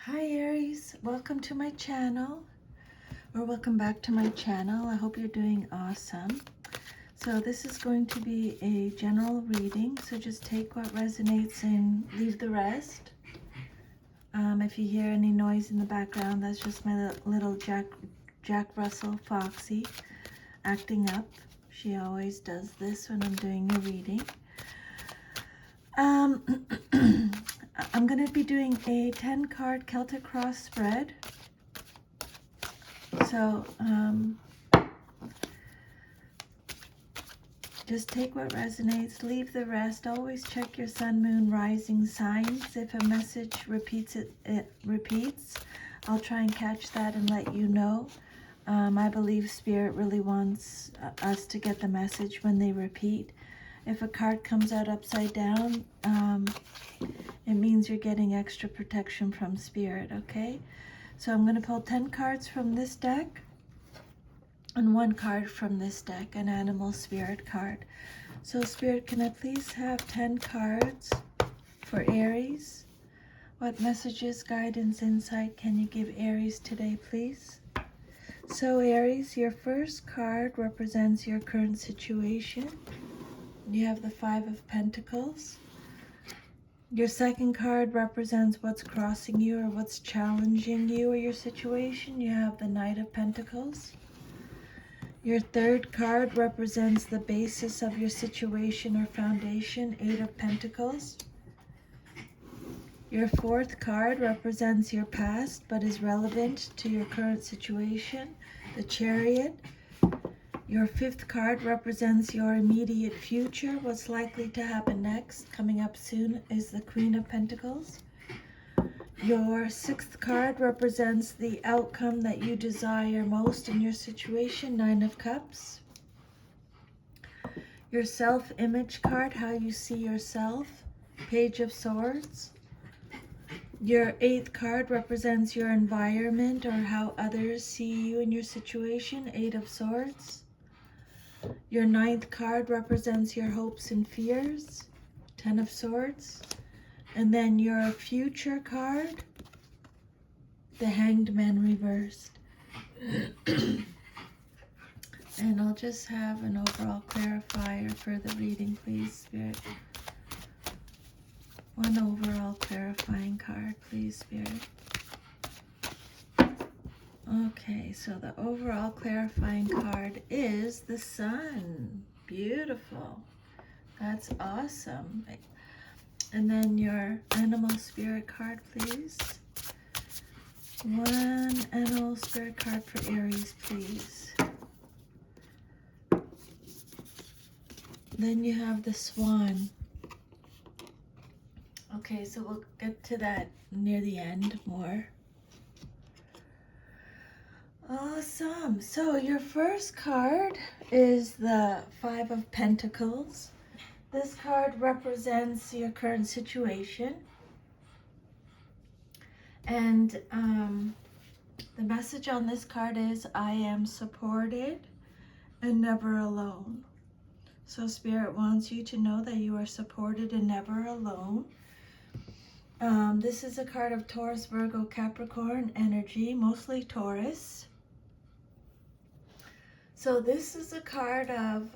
Hi Aries, welcome to my channel, or welcome back to my channel. I hope you're doing awesome. So this is going to be a general reading, so just take what resonates and leave the rest. If you hear any noise in the background, that's just my little Jack Russell Foxy acting up. She always does this when I'm doing a reading. I'm going to be doing a 10-card Celtic cross spread. So just take what resonates, leave the rest. Always check your sun, moon, rising signs. If a message repeats, it repeats. I'll try and catch that and let you know. I believe Spirit really wants us to get the message when they repeat. If a card comes out upside down, it means you're getting extra protection from Spirit, okay? So I'm going to pull 10 cards from this deck and 1 card from this deck, an animal spirit card. So Spirit, can I please have 10 cards for Aries? What messages, guidance, insight can you give Aries today, please? So Aries, your first card represents your current situation. You have the 5 of Pentacles. Your second card represents what's crossing you or what's challenging you or your situation. You have the Knight of Pentacles. Your third card represents the basis of your situation or foundation, 8 of Pentacles. Your fourth card represents your past but is relevant to your current situation, the Chariot. Your fifth card represents your immediate future. What's likely to happen next, coming up soon, is the Queen of Pentacles. Your sixth card represents the outcome that you desire most in your situation, 9 of Cups. Your self-image card, how you see yourself, Page of Swords. Your eighth card represents your environment or how others see you in your situation, 8 of Swords. Your ninth card represents your hopes and fears, 10 of Swords. And then your future card, the Hanged Man reversed. And I'll just have an overall clarifier for the reading, please, Spirit. 1 overall clarifying card, please, Spirit. Okay, so the overall clarifying card is the Sun. Beautiful. That's awesome. And then your animal spirit card, please. 1 animal spirit card for Aries, please. Then you have the Swan. Okay, so we'll get to that near the end more. Awesome. So your first card is the 5 of Pentacles. This card represents your current situation. And the message on this card is, I am supported and never alone. So Spirit wants you to know that you are supported and never alone. This is a card of Taurus, Virgo, Capricorn energy, mostly Taurus. So this is a card of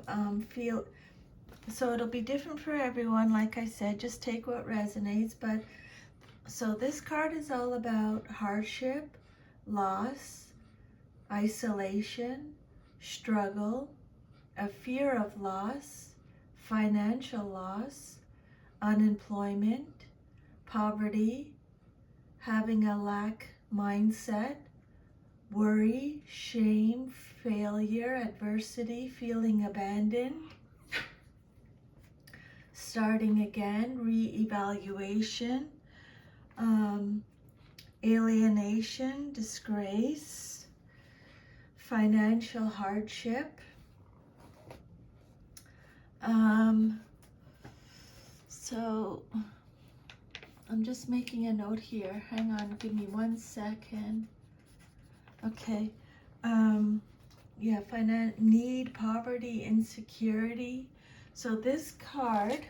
so it'll be different for everyone. Like I said, just take what resonates. But so this card is all about hardship, loss, isolation, struggle, a fear of loss, financial loss, unemployment, poverty, having a lack mindset, worry, shame, failure, adversity, feeling abandoned, starting again, re-evaluation, alienation, disgrace, financial hardship. So I'm just making a note here. Hang on, give me 1 second. Okay. Yeah, need, poverty, insecurity. So this card,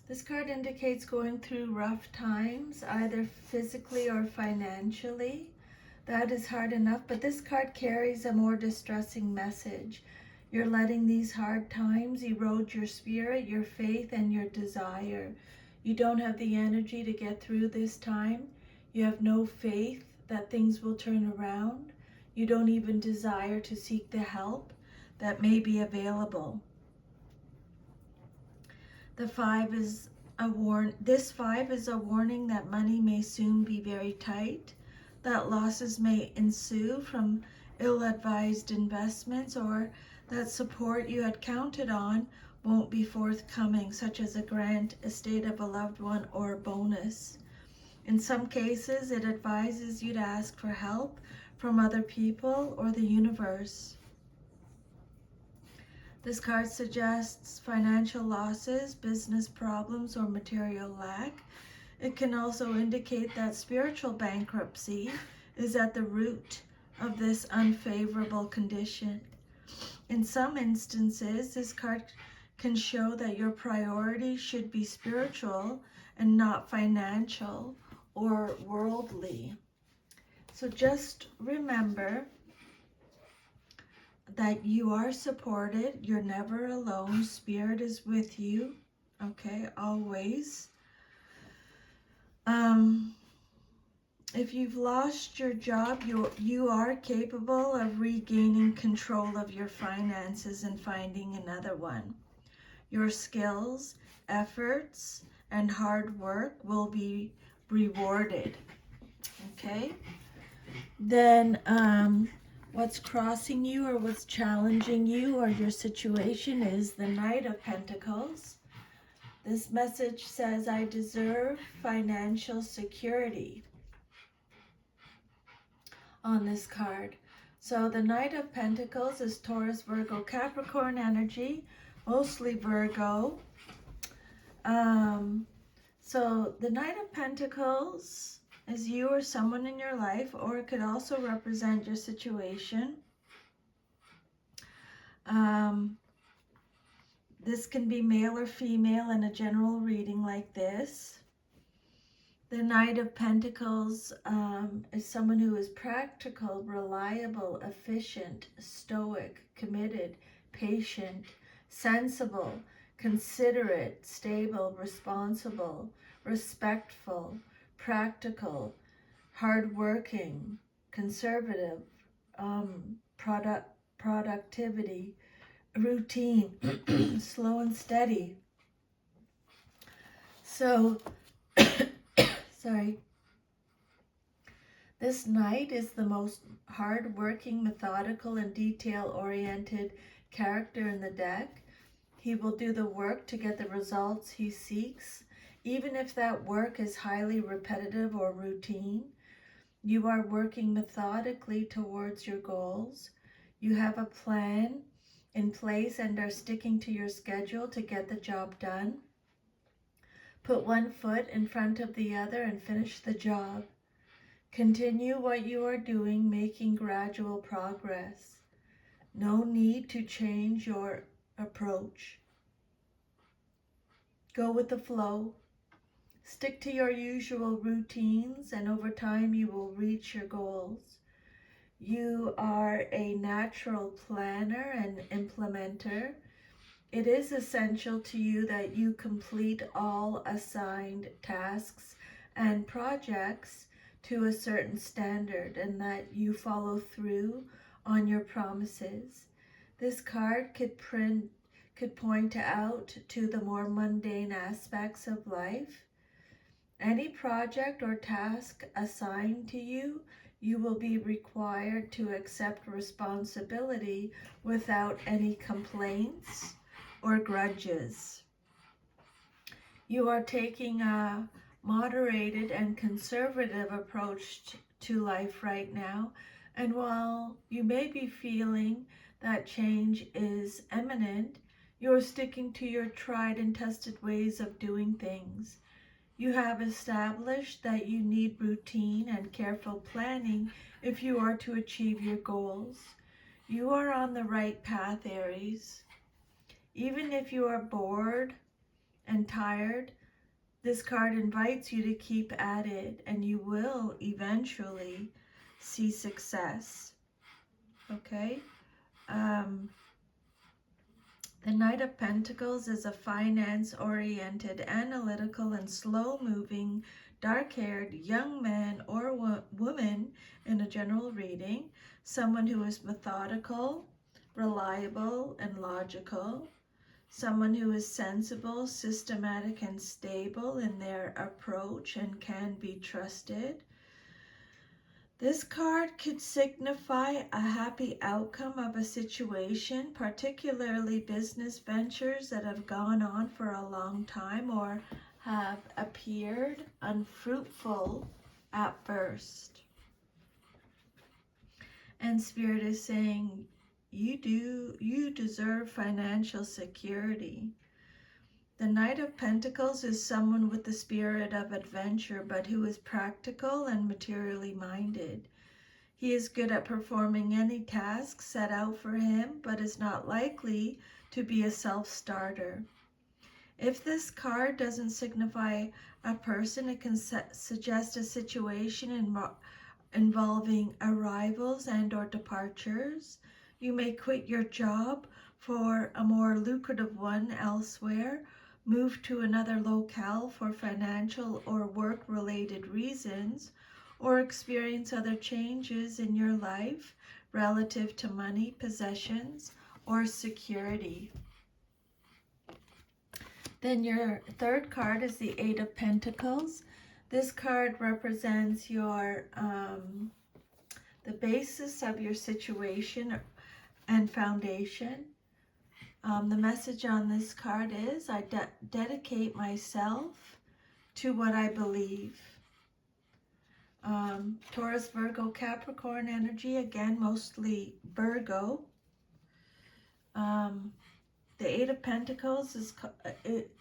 This card indicates going through rough times, either physically or financially. That is hard enough, but this card carries a more distressing message. You're letting these hard times erode your spirit, your faith, and your desire. You don't have the energy to get through this time. You have no faith that things will turn around. You don't even desire to seek the help that may be available. The five is this five is a warning that money may soon be very tight, that losses may ensue from ill-advised investments, or that support you had counted on won't be forthcoming, such as a grant, estate of a loved one, or a bonus. In some cases, it advises you to ask for help from other people or the universe. This card suggests financial losses, business problems, or material lack. It can also indicate that spiritual bankruptcy is at the root of this unfavorable condition. In some instances, this card can show that your priority should be spiritual and not financial or worldly. So just remember that you are supported. You're never alone. Spirit is with you, okay, always. If you've lost your job, you are capable of regaining control of your finances and finding another one. Your skills, efforts, and hard work will be rewarded, okay? Then what's crossing you or what's challenging you or your situation is the Knight of Pentacles. This message says, I deserve financial security on this card. So the Knight of Pentacles is Taurus, Virgo, Capricorn energy, mostly Virgo. So the Knight of Pentacles is you or someone in your life, or it could also represent your situation. This can be male or female in a general reading like this. The Knight of Pentacles is someone who is practical, reliable, efficient, stoic, committed, patient, sensible, considerate, stable, responsible, respectful, practical, hardworking, conservative, productivity, routine, slow and steady. So, sorry. This knight is the most hard-working, methodical, and detail-oriented character in the deck. He will do the work to get the results he seeks, even if that work is highly repetitive or routine. You are working methodically towards your goals. You have a plan in place and are sticking to your schedule to get the job done. Put one foot in front of the other and finish the job. Continue what you are doing, making gradual progress. No need to change your approach. Go with the flow. Stick to your usual routines, and over time you will reach your goals. You are a natural planner and implementer. It is essential to you that you complete all assigned tasks and projects to a certain standard, and that you follow through on your promises. This card could point out to the more mundane aspects of life. Any project or task assigned to you, you will be required to accept responsibility without any complaints or grudges. You are taking a moderated and conservative approach to life right now, and while you may be feeling that change is imminent, you're sticking to your tried and tested ways of doing things. You have established that you need routine and careful planning if you are to achieve your goals. You are on the right path, Aries. Even if you are bored and tired, this card invites you to keep at it, and you will eventually see success. Okay? The Knight of Pentacles is a finance-oriented, analytical, and slow-moving, dark-haired young man or woman in a general reading. Someone who is methodical, reliable, and logical. Someone who is sensible, systematic, and stable in their approach and can be trusted. This card could signify a happy outcome of a situation, particularly business ventures that have gone on for a long time or have appeared unfruitful at first. And Spirit is saying, you deserve financial security. The Knight of Pentacles is someone with the spirit of adventure, but who is practical and materially minded. He is good at performing any task set out for him, but is not likely to be a self-starter. If this card doesn't signify a person, it can suggest a situation involving arrivals and or departures. You may quit your job for a more lucrative one elsewhere, move to another locale for financial or work-related reasons, or experience other changes in your life relative to money, possessions, or security. Then your third card is the Eight of Pentacles. This card represents your the basis of your situation and foundation. The message on this card is, I dedicate myself to what I believe. Taurus, Virgo, Capricorn energy, again, mostly Virgo. The Eight of Pentacles it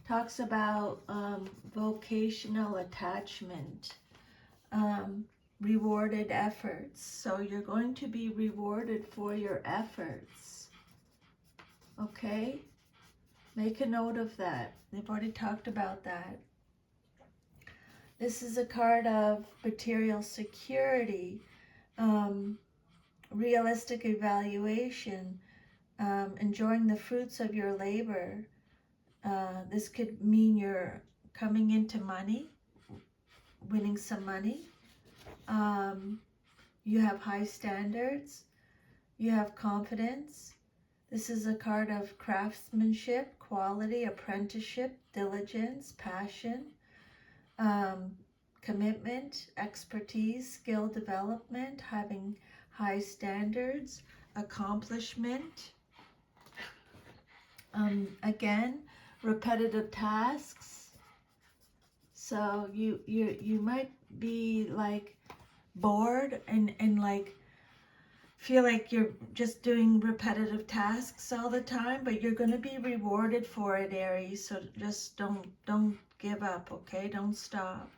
talks about vocational attachment, rewarded efforts. So you're going to be rewarded for your efforts. Okay? Make a note of that. They've already talked about that. This is a card of material security, realistic evaluation, enjoying the fruits of your labor. This could mean you're coming into money, winning some money. You have high standards. You have confidence. This is a card of craftsmanship, quality, apprenticeship, diligence, passion, commitment, expertise, skill development, having high standards, accomplishment. Again, repetitive tasks. So you might be like bored and like feel like you're just doing repetitive tasks all the time, but you're going to be rewarded for it, Aries. So just don't give up, okay? Don't stop.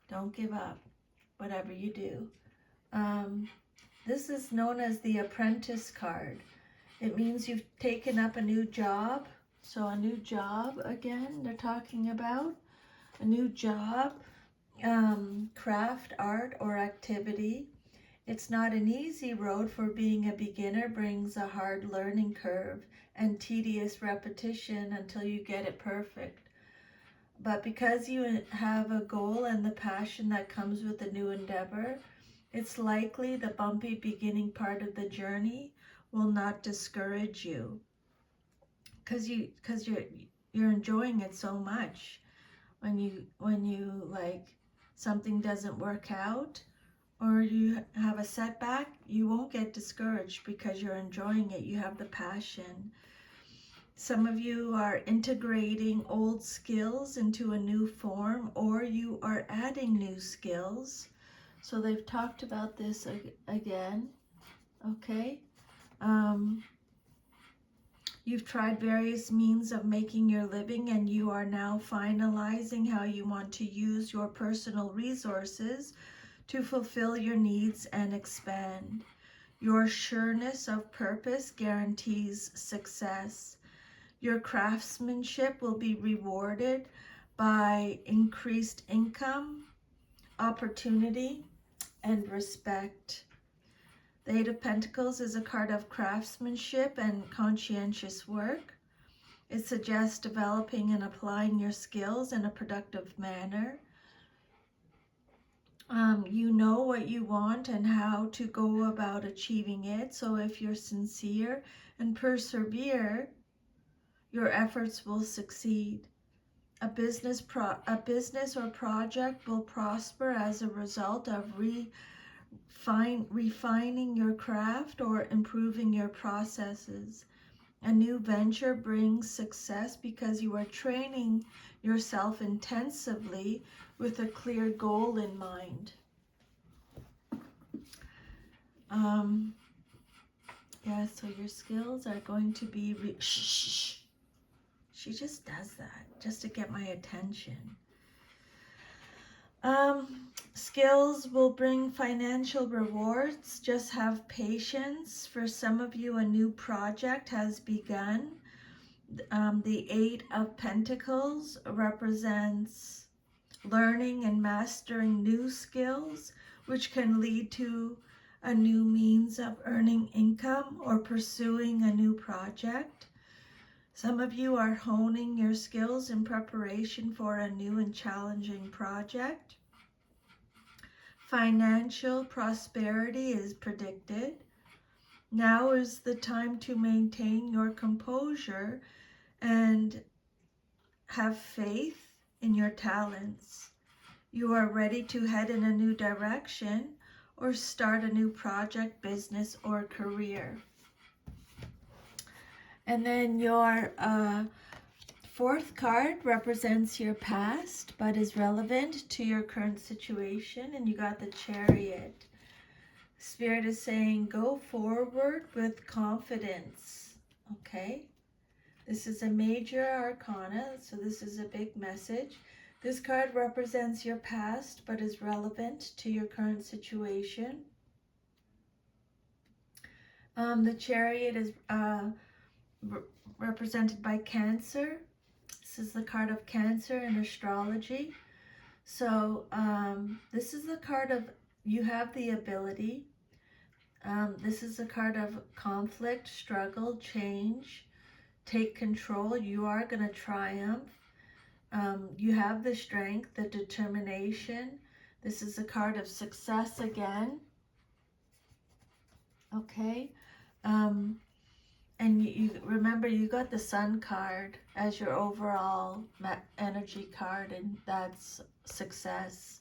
Don't give up, whatever you do. This is known as the apprentice card. It means you've taken up a new job. So a new job, again, they're talking about a new job, craft, art, or activity. It's not an easy road, for being a beginner brings a hard learning curve and tedious repetition until you get it perfect. But because you have a goal and the passion that comes with a new endeavor, it's likely the bumpy beginning part of the journey will not discourage you, because you're enjoying it so much. When you like something doesn't work out or you have a setback, you won't get discouraged because you're enjoying it. You have the passion. Some of you are integrating old skills into a new form, or you are adding new skills. So they've talked about this again. Okay. You've tried various means of making your living, and you are now finalizing how you want to use your personal resources to fulfill your needs and expand. Your sureness of purpose guarantees success. Your craftsmanship will be rewarded by increased income, opportunity, and respect. The Eight of Pentacles is a card of craftsmanship and conscientious work. It suggests developing and applying your skills in a productive manner. You know what you want and how to go about achieving it. So if you're sincere and persevere, your efforts will succeed. A business or project will prosper as a result of refining your craft or improving your processes. A new venture brings success because you are training yourself intensively with a clear goal in mind. Yeah, so your skills are going to be... Shh. She just does that just to get my attention. Skills will bring financial rewards. Just have patience. For some of you, a new project has begun. The Eight of Pentacles represents learning and mastering new skills, which can lead to a new means of earning income or pursuing a new project. Some of you are honing your skills in preparation for a new and challenging project. Financial prosperity is predicted. Now is the time to maintain your composure and have faith in your talents. You are ready to head in a new direction or start a new project, business, or career. And then your fourth card represents your past but is relevant to your current situation, and you got the Chariot. Spirit is saying go forward with confidence. Okay, this is a major arcana, so this is a big message. This card represents your past but is relevant to your current situation. The Chariot is represented by Cancer. This is the card of Cancer in astrology. So this is the card of you have the ability. This is a card of conflict, struggle, change. Take control. You are going to triumph. You have the strength, the determination. This is a card of success again. Okay. And you remember you got the Sun card as your overall energy card, and that's success.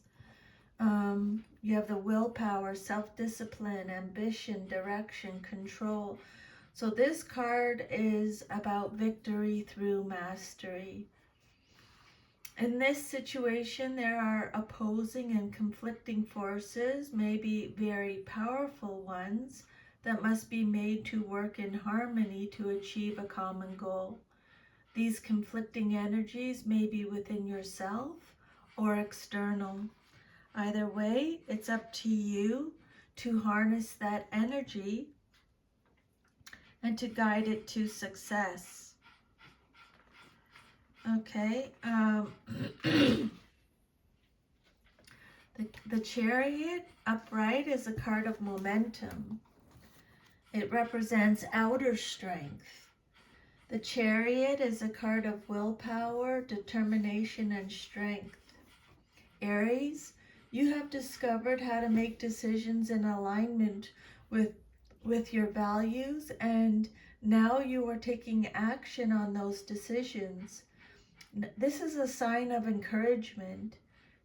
You have the willpower, self-discipline, ambition, direction, control. So this card is about victory through mastery. In this situation, there are opposing and conflicting forces, maybe very powerful ones, that must be made to work in harmony to achieve a common goal. These conflicting energies may be within yourself or external. Either way, it's up to you to harness that energy and to guide it to success. Okay. The Chariot upright is a card of momentum. It represents outer strength. The Chariot is a card of willpower, determination, and strength. Aries, you have discovered how to make decisions in alignment with your values, and now you are taking action on those decisions. This is a sign of encouragement.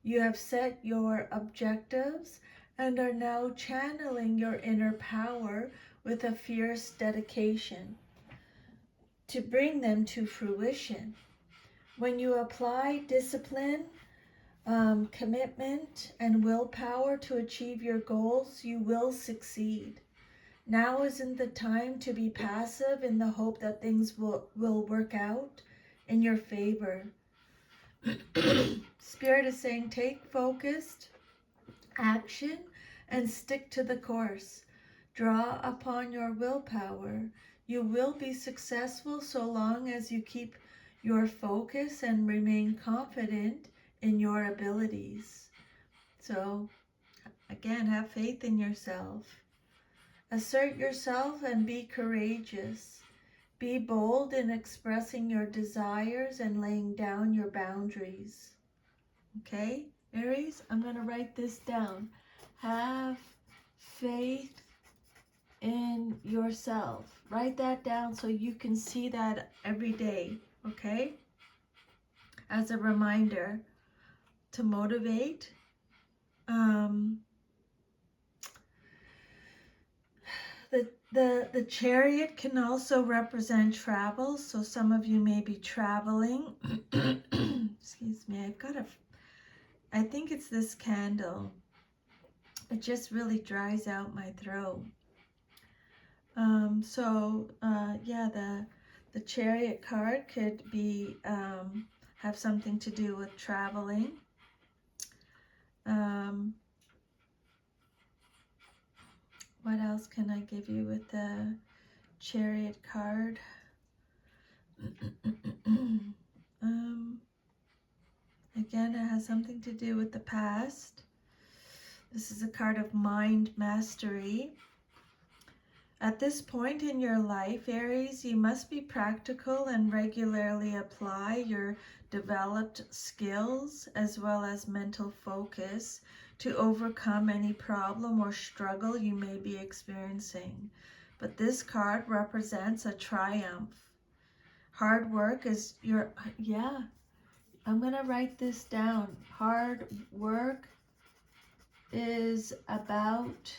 You have set your objectives and are now channeling your inner power with a fierce dedication to bring them to fruition. When you apply discipline, commitment, and willpower to achieve your goals, you will succeed. Now isn't the time to be passive in the hope that things will work out in your favor. Spirit is saying take focused action and stick to the course. Draw upon your willpower. You will be successful so long as you keep your focus and remain confident in your abilities. So, again, have faith in yourself. Assert yourself and be courageous. Be bold in expressing your desires and laying down your boundaries. Okay, Aries, I'm going to write this down. Have faith in yourself. Write that down so you can see that every day, okay? As a reminder to motivate. The chariot can also represent travel, so some of you may be traveling. Excuse me, I think it's this candle. It just really dries out my throat. Yeah, the chariot card could be have something to do with traveling. What else can I give you with the chariot card? Again, it has something to do with the past. This is a card of mind mastery. At this point in your life, Aries, you must be practical and regularly apply your developed skills as well as mental focus to overcome any problem or struggle you may be experiencing. But this card represents a triumph. Hard work is I'm going to write this down. Hard work is about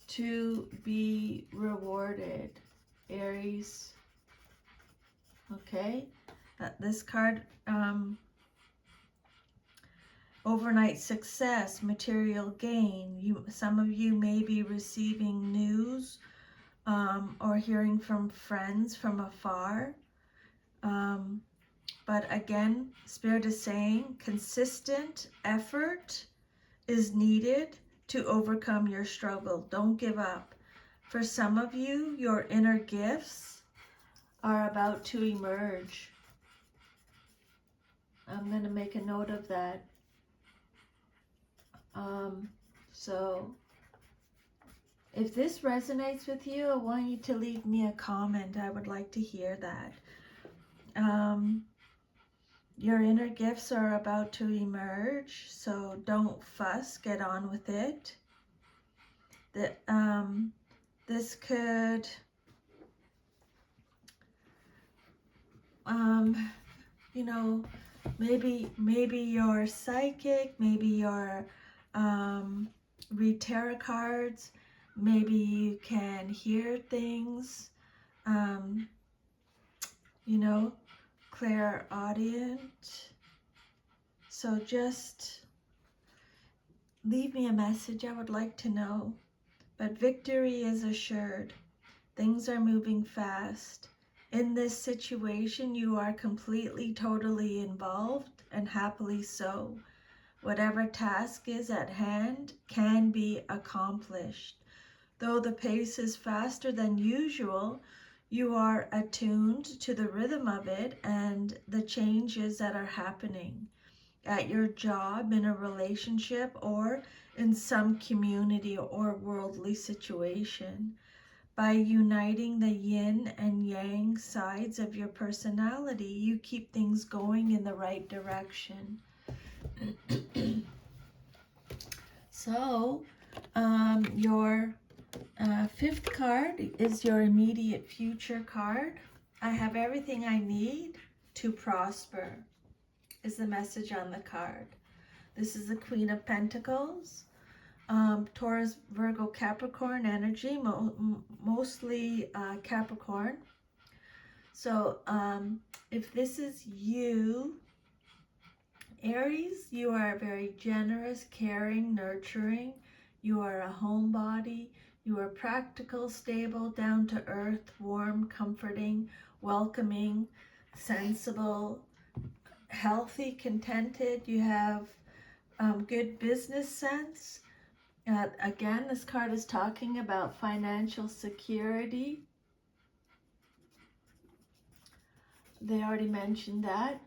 to be rewarded, Aries. Okay, this card, overnight success, material gain. Some of you may be receiving news or hearing from friends from afar. But again, Spirit is saying consistent effort is needed to overcome your struggle. Don't give up. For some of you, your inner gifts are about to emerge. I'm going to make a note of that. So if this resonates with you, I want you to leave me a comment. I would like to hear that. Your inner gifts are about to emerge, so don't fuss, get on with it. This could maybe you're psychic, maybe you're read tarot cards, maybe you can hear things, clairaudient. So just leave me a message. I would like to know. But victory is assured. Things are moving fast. In this situation, you are completely, totally involved, and happily so. Whatever task is at hand can be accomplished. Though the pace is faster than usual, you are attuned to the rhythm of it and the changes that are happening at your job, in a relationship, or in some community or worldly situation. By uniting the yin and yang sides of your personality, you keep things going in the right direction. So, your fifth card is your immediate future card. I have everything I need to prosper, is the message on the card. This is the Queen of Pentacles. Taurus, Virgo, Capricorn energy, mostly Capricorn. So if this is you, Aries, you are very generous, caring, nurturing. You are a homebody. You are practical, stable, down to earth, warm, comforting, welcoming, sensible, healthy, contented. You have good business sense. Again, this card is talking about financial security. They already mentioned that.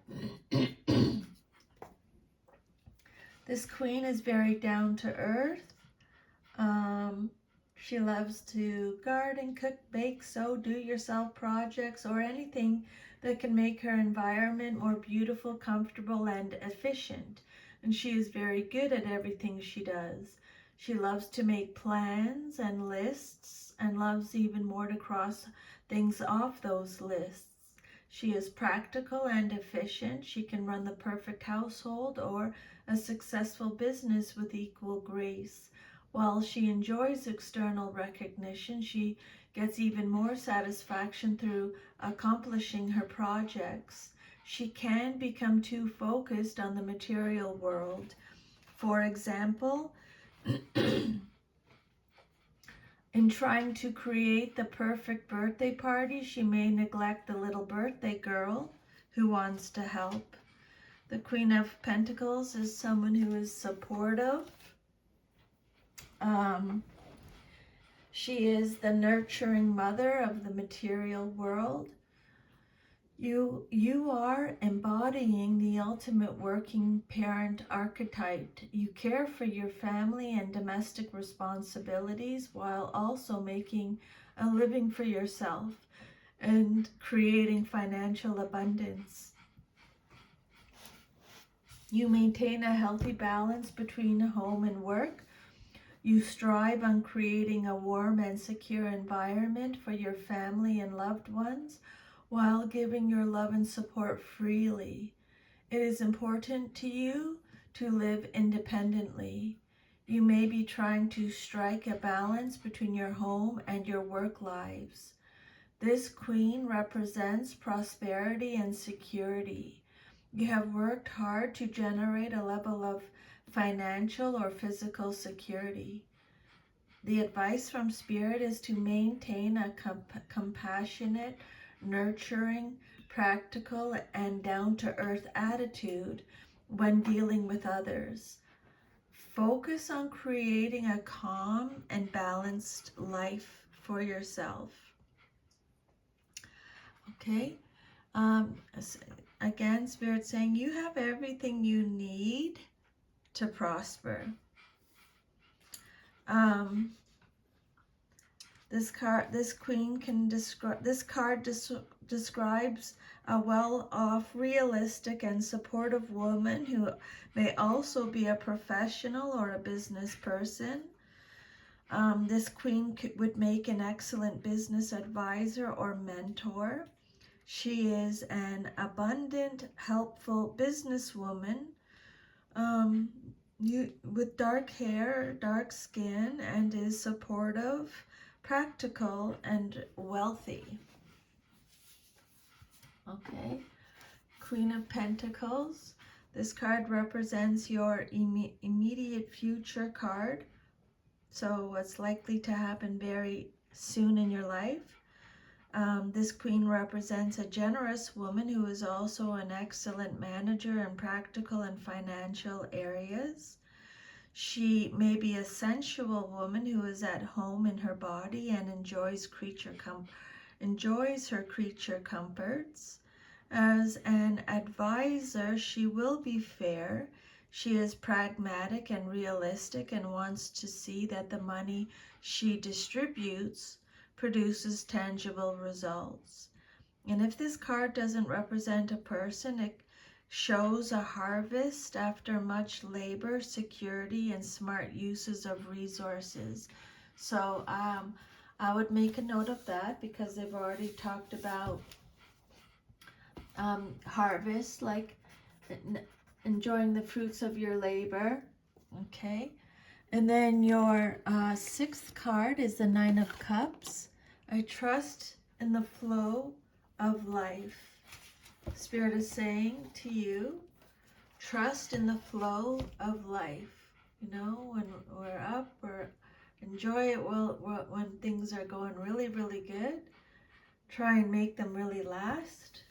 This queen is very down to earth. She loves to garden, cook, bake, sew, do-yourself projects, or anything that can make her environment more beautiful, comfortable, and efficient. And she is very good at everything she does. She loves to make plans and lists and loves even more to cross things off those lists. She is practical and efficient. She can run the perfect household or a successful business with equal grace. While she enjoys external recognition, she gets even more satisfaction through accomplishing her projects. She can become too focused on the material world. For example, in trying to create the perfect birthday party, she may neglect the little birthday girl who wants to help. The Queen of Pentacles is someone who is supportive. She is the nurturing mother of the material world. You are embodying the ultimate working parent archetype. You care for your family and domestic responsibilities while also making a living for yourself and creating financial abundance. You maintain a healthy balance between home and work. You strive on creating a warm and secure environment for your family and loved ones while giving your love and support freely. It is important to you to live independently. You may be trying to strike a balance between your home and your work lives. This queen represents prosperity and security. You have worked hard to generate a level of financial or physical security. The advice from Spirit is to maintain a compassionate, nurturing, practical, and down-to-earth attitude when dealing with others. Focus on creating a calm and balanced life for yourself. Okay? Again, Spirit saying you have everything you need to prosper. This card describes a well-off, realistic, and supportive woman who may also be a professional or a business person. This queen would make an excellent business advisor or mentor. She is an abundant, helpful businesswoman with dark hair, dark skin, and is supportive, practical, and wealthy. Okay, Queen of Pentacles. This card represents your immediate future card. So what's likely to happen very soon in your life. This queen represents a generous woman who is also an excellent manager in practical and financial areas. She may be a sensual woman who is at home in her body and enjoys her creature comforts. As an advisor, she will be fair. She is pragmatic and realistic and wants to see that the money she distributes produces tangible results. And if this card doesn't represent a person, it shows a harvest after much labor, security, and smart uses of resources. So I would make a note of that because they've already talked about harvest, like enjoying the fruits of your labor. Okay. And then your sixth card is the Nine of Cups. I trust in the flow of life. Spirit is saying to you, trust in the flow of life. You know, when we're up, enjoy it when things are going really, really good. Try and make them really last.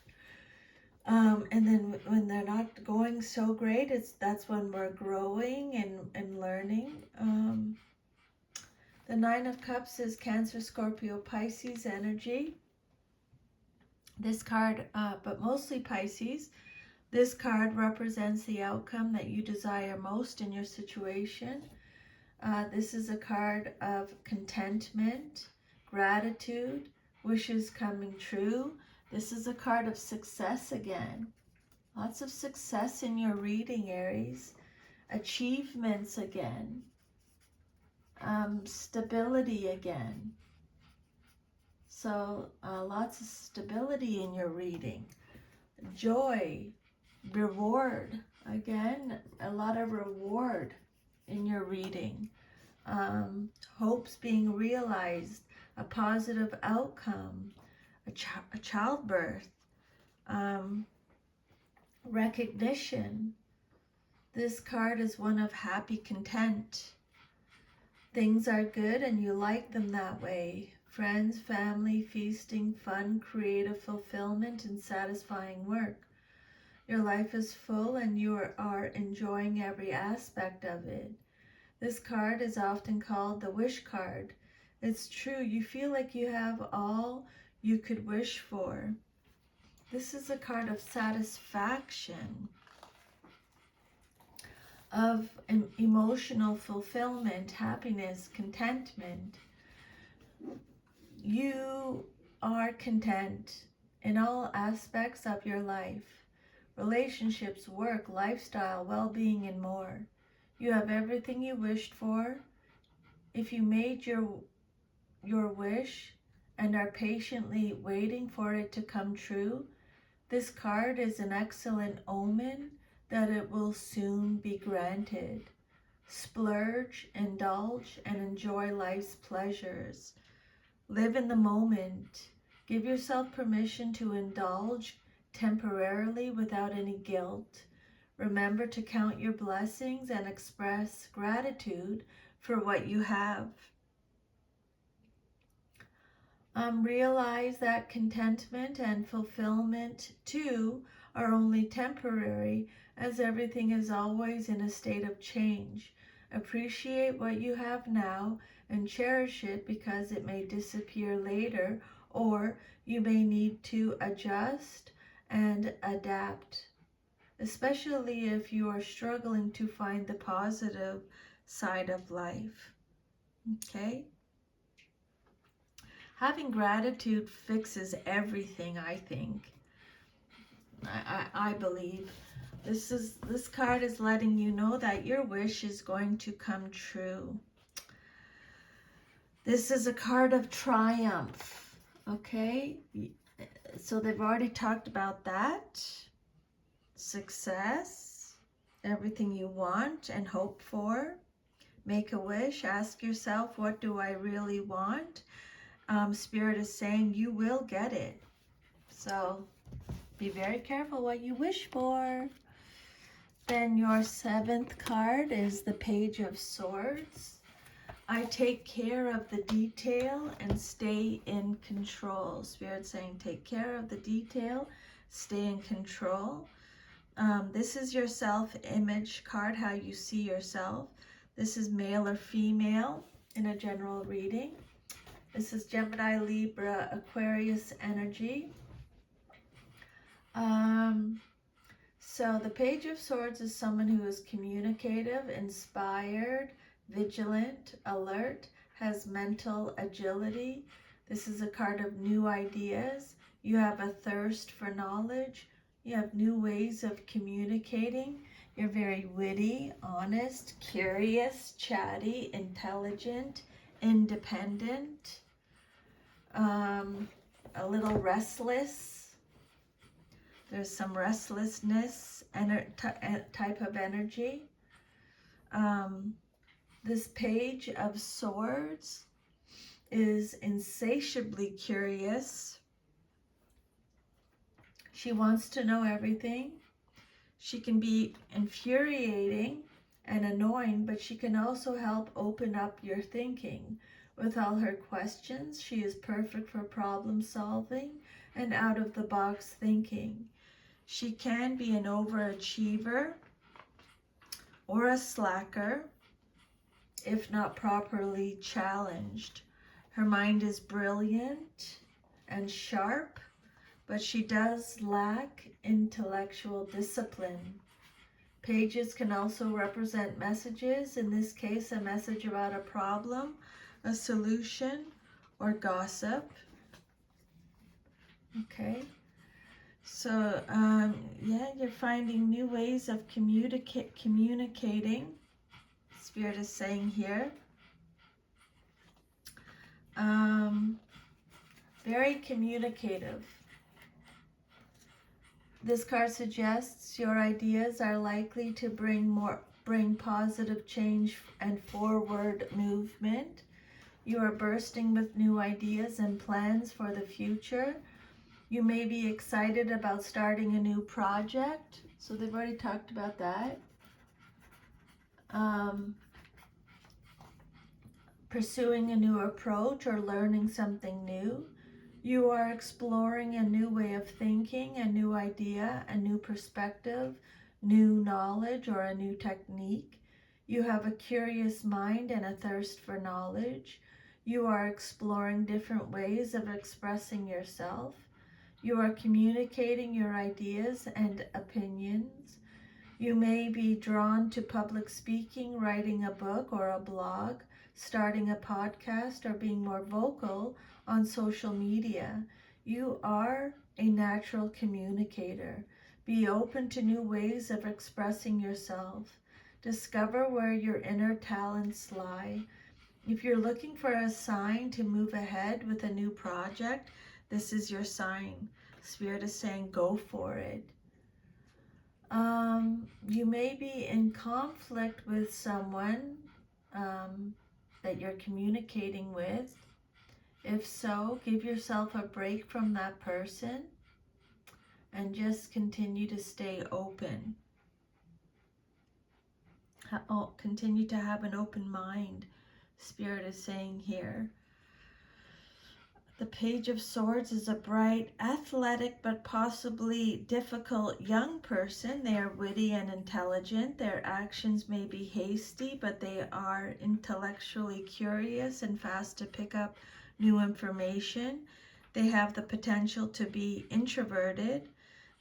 And then when they're not going so great, that's when we're growing and learning. The Nine of Cups is Cancer, Scorpio, Pisces energy. This card, but mostly Pisces. This card represents the outcome that you desire most in your situation. This is a card of contentment, gratitude, wishes coming true. This is a card of success again. Lots of success in your reading, Aries. Achievements again. Stability again. So lots of stability in your reading. Joy, reward. Again, a lot of reward in your reading. Hopes being realized, a positive outcome, a childbirth, recognition. This card is one of happy content. Things are good and you like them that way. Friends, family, feasting, fun, creative fulfillment, and satisfying work. Your life is full and you are enjoying every aspect of it. This card is often called the wish card. It's true, you feel like you have all you could wish for. This is a card of satisfaction, of emotional fulfillment, happiness, contentment. You are content in all aspects of your life. Relationships, work, lifestyle, well-being, and more. You have everything you wished for. If you made your wish and are patiently waiting for it to come true, this card is an excellent omen that it will soon be granted. Splurge, indulge, and enjoy life's pleasures. Live in the moment. Give yourself permission to indulge temporarily without any guilt. Remember to count your blessings and express gratitude for what you have. Realize that contentment and fulfillment too are only temporary, as everything is always in a state of change. Appreciate what you have now and cherish it, because it may disappear later, or you may need to adjust and adapt, especially if you are struggling to find the positive side of life. Okay? Having gratitude fixes everything, I think. I believe. This card is letting you know that your wish is going to come true. This is a card of triumph. Okay? So they've already talked about that. Success. Everything you want and hope for. Make a wish. Ask yourself, what do I really want? Spirit is saying you will get it. So be very careful what you wish for. Then your seventh card is the Page of Swords. I take care of the detail and stay in control. Spirit saying take care of the detail, stay in control. This is your self-image card, how you see yourself. This is male or female in a general reading. This is Gemini, Libra, Aquarius energy. So the Page of Swords is someone who is communicative, inspired, vigilant, alert, has mental agility. This is a card of new ideas. You have a thirst for knowledge. You have new ways of communicating. You're very witty, honest, curious, chatty, intelligent, independent, a little restless. There's some restlessness and type of energy. This Page of Swords is insatiably curious. She wants to know everything. She can be infuriating and annoying, but she can also help open up your thinking. With all her questions, she is perfect for problem solving and out-of-the-box thinking. She can be an overachiever or a slacker. if not properly challenged. Her mind is brilliant and sharp, but she does lack intellectual discipline. Pages can also represent messages, in this case, a message about a problem, a solution, or gossip. Okay, so yeah, you're finding new ways of communicating. Spirit is saying here. Very communicative. This card suggests your ideas are likely to bring positive change and forward movement. You are bursting with new ideas and plans for the future. You may be excited about starting a new project. So they've already talked about that. Pursuing a new approach or learning something new. You are exploring a new way of thinking, a new idea, a new perspective, new knowledge, or a new technique. You have a curious mind and a thirst for knowledge. You are exploring different ways of expressing yourself. You are communicating your ideas and opinions. You may be drawn to public speaking, writing a book or a blog, starting a podcast, or being more vocal on social media. You are a natural communicator. Be open to new ways of expressing yourself. Discover where your inner talents lie. If you're looking for a sign to move ahead with a new project, this is your sign. Spirit is saying go for it. You may be in conflict with someone that you're communicating with. If so, give yourself a break from that person and just continue to stay open. Continue to have an open mind, Spirit is saying here. The Page of Swords is a bright, athletic, but possibly difficult young person. They are witty and intelligent. Their actions may be hasty, but they are intellectually curious and fast to pick up new information. They have the potential to be introverted.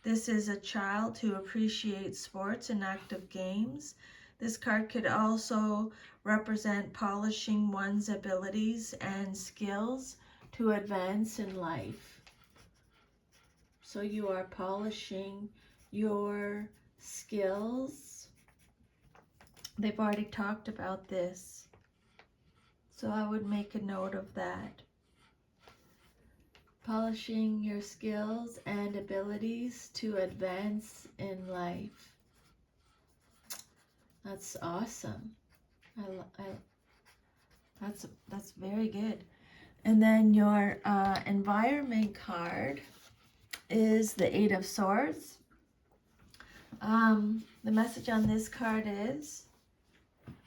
This is a child who appreciates sports and active games. This card could also represent polishing one's abilities and skills to advance in life. So you are polishing your skills. They've already talked about this, so I would make a note of that. Polishing your skills and abilities to advance in life. That's awesome. That's very good. And then your environment card is the Eight of Swords. The message on this card is,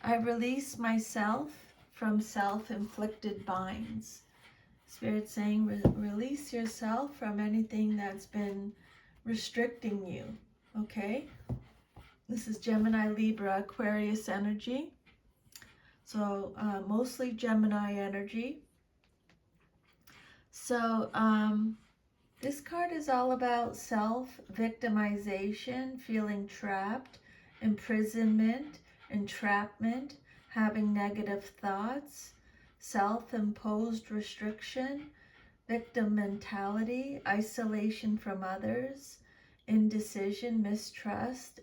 I release myself from self-inflicted binds. Spirit saying, release yourself from anything that's been restricting you, okay? This is Gemini, Libra, Aquarius energy. So mostly Gemini energy. So this card is all about self-victimization, feeling trapped, imprisonment, entrapment, having negative thoughts, self-imposed restriction, victim mentality, isolation from others, indecision, mistrust,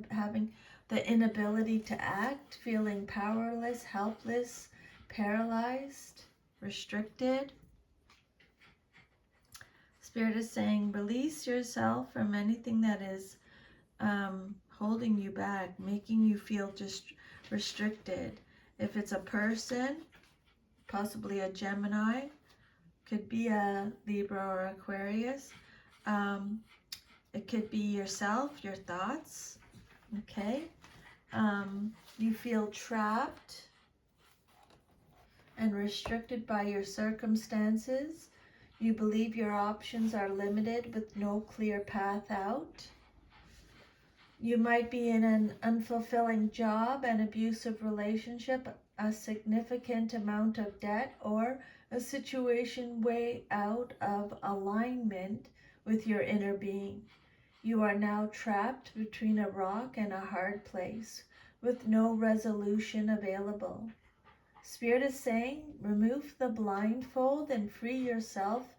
having the inability to act, feeling powerless, helpless, paralyzed, restricted. Spirit is saying, release yourself from anything that is holding you back, making you feel just restricted. If it's a person, possibly a Gemini, could be a Libra or Aquarius. It could be yourself, your thoughts, okay? You feel trapped and restricted by your circumstances. You believe your options are limited with no clear path out. You might be in an unfulfilling job, an abusive relationship, a significant amount of debt or a situation way out of alignment with your inner being. You are now trapped between a rock and a hard place with no resolution available. Spirit is saying, remove the blindfold and free yourself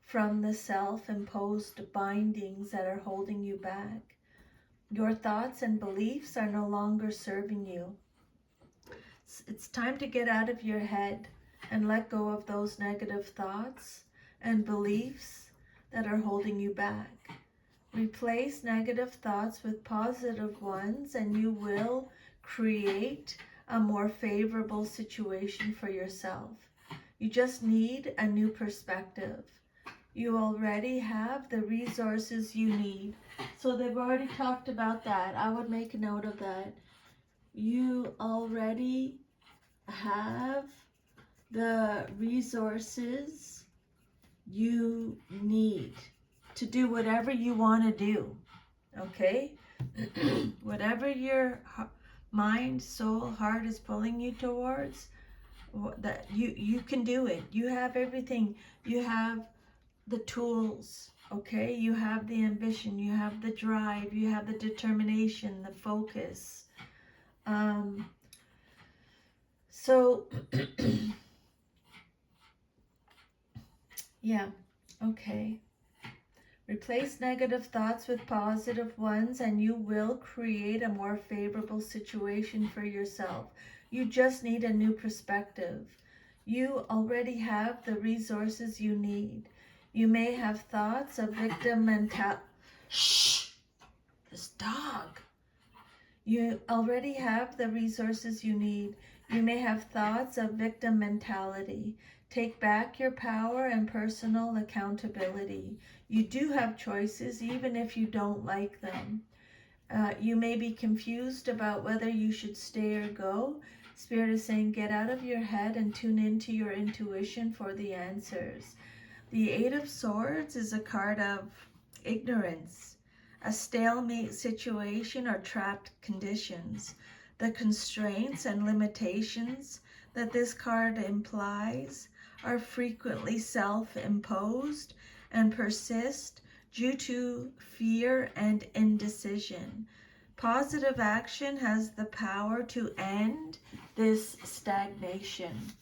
from the self-imposed bindings that are holding you back. Your thoughts and beliefs are no longer serving you. It's time to get out of your head and let go of those negative thoughts and beliefs that are holding you back. Replace negative thoughts with positive ones, and you will create a more favorable situation for yourself. You just need a new perspective. You already have the resources you need. So they've already talked about that. I would make a note of that. You already have the resources you need to do whatever you want to do. Okay? Whatever your mind, soul, heart is pulling you towards, that you can do it. You have everything. You have the tools, okay? You have the ambition, you have the drive, you have the determination, the focus. So yeah, okay. Replace negative thoughts with positive ones, and you will create a more favorable situation for yourself. You just need a new perspective. You already have the resources you need. You may have thoughts of victim mentality. Shh! This dog. You already have the resources you need. You may have thoughts of victim mentality. Take back your power and personal accountability. You do have choices, even if you don't like them. You may be confused about whether you should stay or go. Spirit is saying, get out of your head and tune into your intuition for the answers. The Eight of Swords is a card of ignorance, a stalemate situation or trapped conditions. The constraints and limitations that this card implies are frequently self-imposed and persist due to fear and indecision. Positive action has the power to end this stagnation.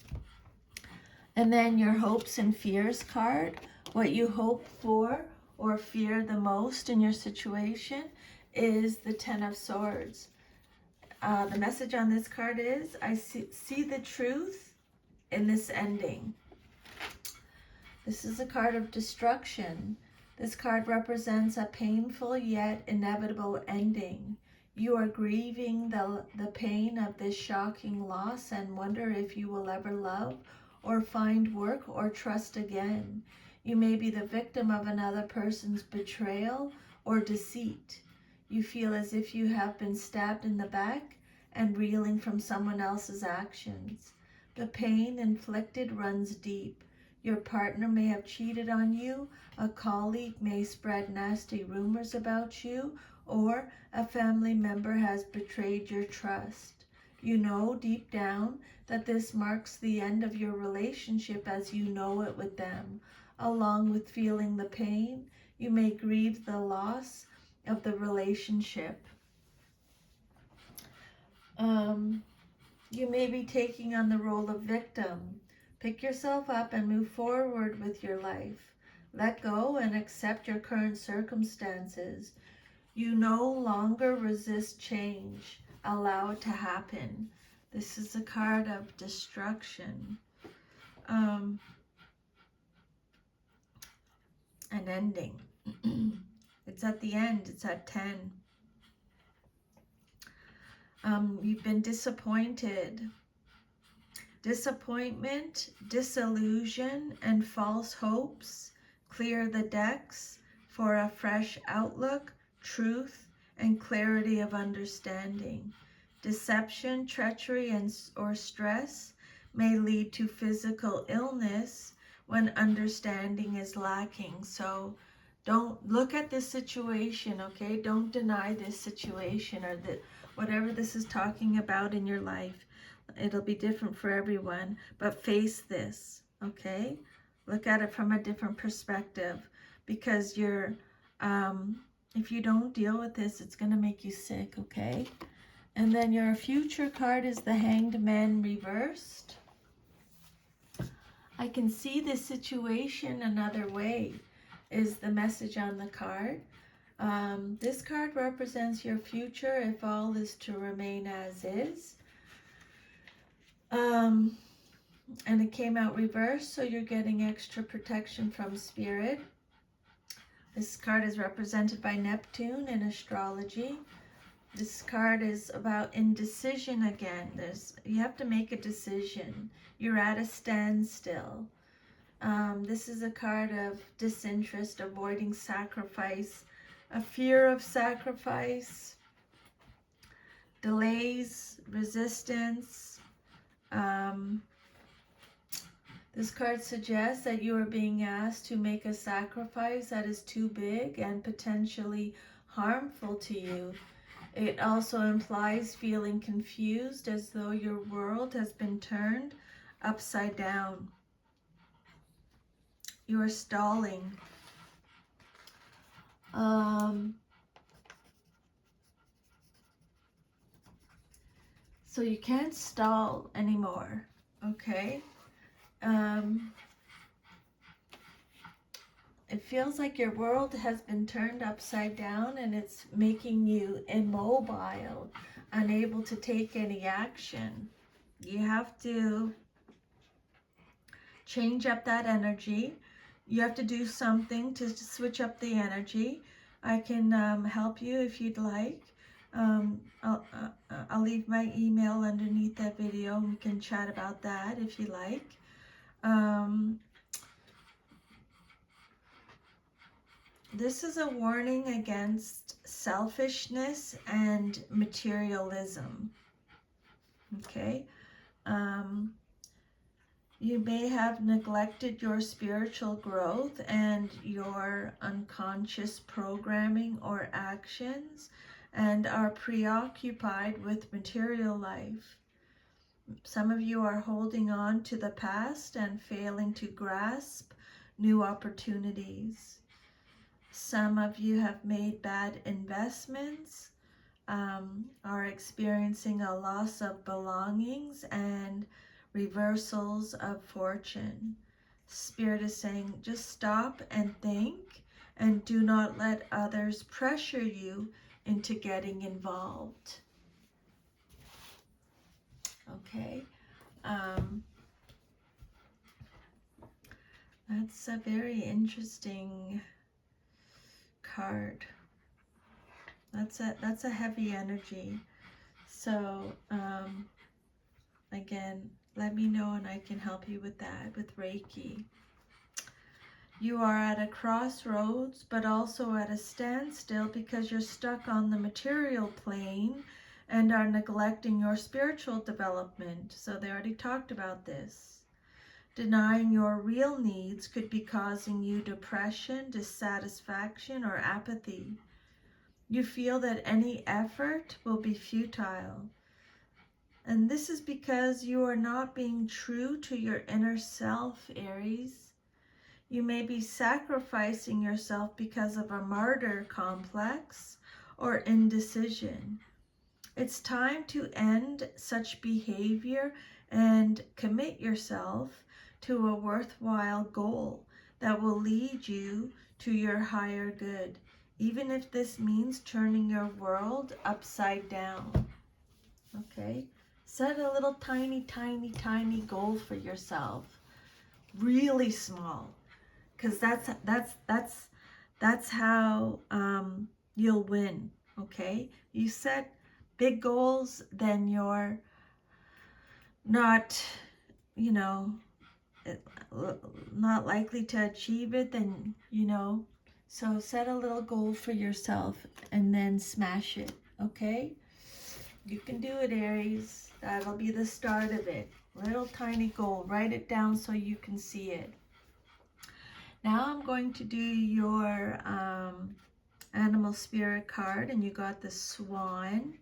And then your hopes and fears card, what you hope for or fear the most in your situation, is the Ten of Swords. The message on this card is, I see the truth in this ending. This is a card of destruction. This card represents a painful yet inevitable ending. You are grieving the pain of this shocking loss and wonder if you will ever love or find work or trust again. You may be the victim of another person's betrayal or deceit. You feel as if you have been stabbed in the back and reeling from someone else's actions. The pain inflicted runs deep. Your partner may have cheated on you, a colleague may spread nasty rumors about you, or a family member has betrayed your trust. You know deep down that this marks the end of your relationship as you know it with them. Along with feeling the pain, you may grieve the loss of the relationship. You may be taking on the role of victim. Pick yourself up and move forward with your life. Let go and accept your current circumstances. You no longer resist change. Allow it to happen. This is a card of destruction. An ending. It's at the end. It's at 10. You've been disappointed. Disappointment, disillusion, and false hopes. Clear the decks for a fresh outlook, truth, and clarity of understanding. Deception, treachery, or stress may lead to physical illness when understanding is lacking. So don't look at this situation, okay? Don't deny this situation or whatever this is talking about in your life. It'll be different for everyone, but face this, okay? Look at it from a different perspective, because if you don't deal with this, it's going to make you sick, okay? And then your future card is the Hanged Man reversed. I can see this situation another way, is the message on the card. This card represents your future if all is to remain as is. And it came out reversed, so you're getting extra protection from spirit. This card is represented by Neptune in astrology. This card is about indecision again. You have to make a decision. You're at a standstill. This is a card of disinterest, avoiding sacrifice, a fear of sacrifice, delays, resistance. This card suggests that you are being asked to make a sacrifice that is too big and potentially harmful to you. It also implies feeling confused, as though your world has been turned upside down. You are stalling. So you can't stall anymore, okay? It feels like your world has been turned upside down, and it's making you immobile, unable to take any action. You have to change up that energy. You have to do something to switch up the energy. I can help you if you'd like. I'll leave my email underneath that video, and we can chat about that if you like. This is a warning against selfishness and materialism. Okay? You may have neglected your spiritual growth and your unconscious programming or actions, and are preoccupied with material life. Some of you are holding on to the past and failing to grasp new opportunities. Some of you have made bad investments, are experiencing a loss of belongings and reversals of fortune. Spirit is saying, just stop and think, and do not let others pressure you into getting involved. Okay? That's a very interesting card. That's a heavy energy. So again, let me know and I can help you with that, with Reiki. You are at a crossroads, but also at a standstill, because you're stuck on the material plane and are neglecting your spiritual development. So they already talked about this. Denying your real needs could be causing you depression, dissatisfaction, or apathy. You feel that any effort will be futile. And this is because you are not being true to your inner self, Aries. You may be sacrificing yourself because of a martyr complex or indecision. It's time to end such behavior and commit yourself to a worthwhile goal that will lead you to your higher good, even if this means turning your world upside down. Okay? Set a little tiny, tiny, tiny goal for yourself. Really small. Because that's how you'll win. Okay? You set big goals, then you're not, not likely to achieve it, then, so set a little goal for yourself and then smash it, okay? You can do it, Aries. That'll be the start of it. Little tiny goal. Write it down so you can see it. Now I'm going to do your animal spirit card, and you got the swan.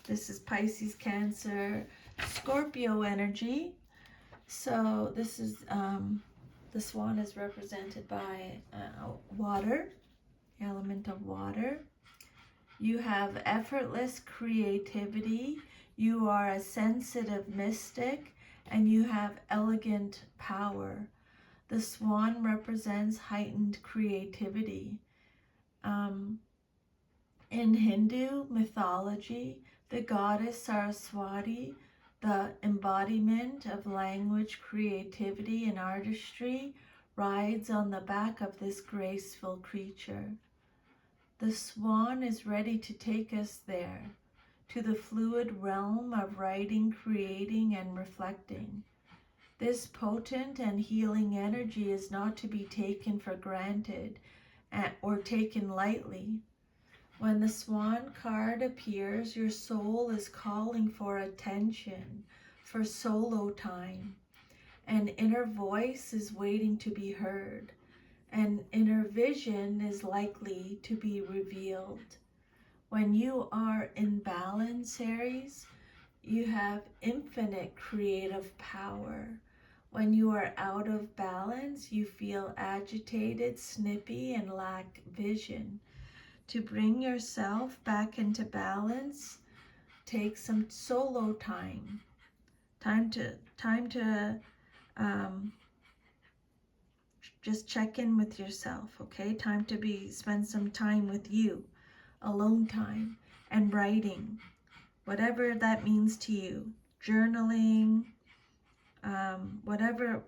This is Pisces, Cancer, Scorpio energy. So this is, the swan is represented by water, element of water. You have effortless creativity. You are a sensitive mystic, and you have elegant power. The swan represents heightened creativity. In Hindu mythology, the goddess Saraswati, the embodiment of language, creativity, and artistry, rides on the back of this graceful creature. The swan is ready to take us there, to the fluid realm of writing, creating, and reflecting. This potent and healing energy is not to be taken for granted or taken lightly. When the swan card appears, your soul is calling for attention, for solo time. An inner voice is waiting to be heard. An inner vision is likely to be revealed. When you are in balance, Aries, you have infinite creative power. When you are out of balance, you feel agitated, snippy, and lack vision. To bring yourself back into balance, take some solo time. Time to just check in with yourself, okay? Time to spend some time with you, alone time, and writing, whatever that means to you. Journaling, whatever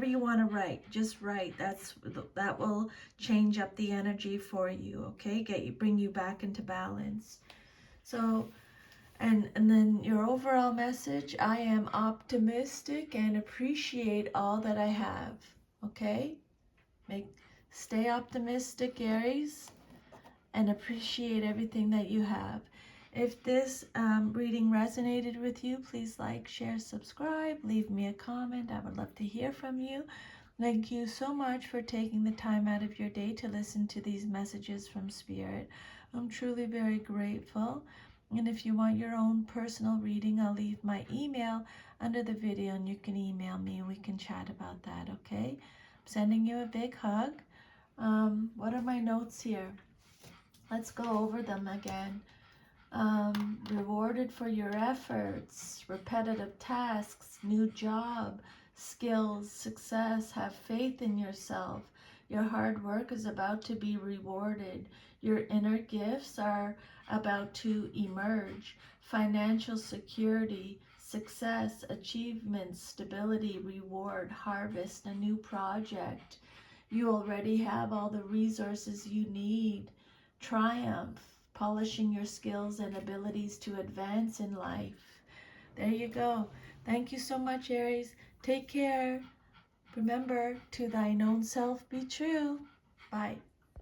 you want to write, just write. That will change up the energy for you, okay? Bring you back into balance. So, and then your overall message: I am optimistic and appreciate all that I have. Okay? Stay optimistic, Aries, and appreciate everything that you have. If this reading resonated with you, please like, share, subscribe, leave me a comment. I would love to hear from you. Thank you so much for taking the time out of your day to listen to these messages from Spirit. I'm truly very grateful. And if you want your own personal reading, I'll leave my email under the video and you can email me and we can chat about that, okay? I'm sending you a big hug. What are my notes here? Let's go over them again. Rewarded for your efforts, repetitive tasks, new job, skills, success. Have faith in yourself. Your hard work is about to be rewarded. Your inner gifts are about to emerge. Financial security, success, achievements, stability, reward, harvest, a new project. You already have all the resources you need. Triumph, polishing your skills and abilities to advance in life. There you go. Thank you so much, Aries. Take care. Remember, to thine own self be true. Bye.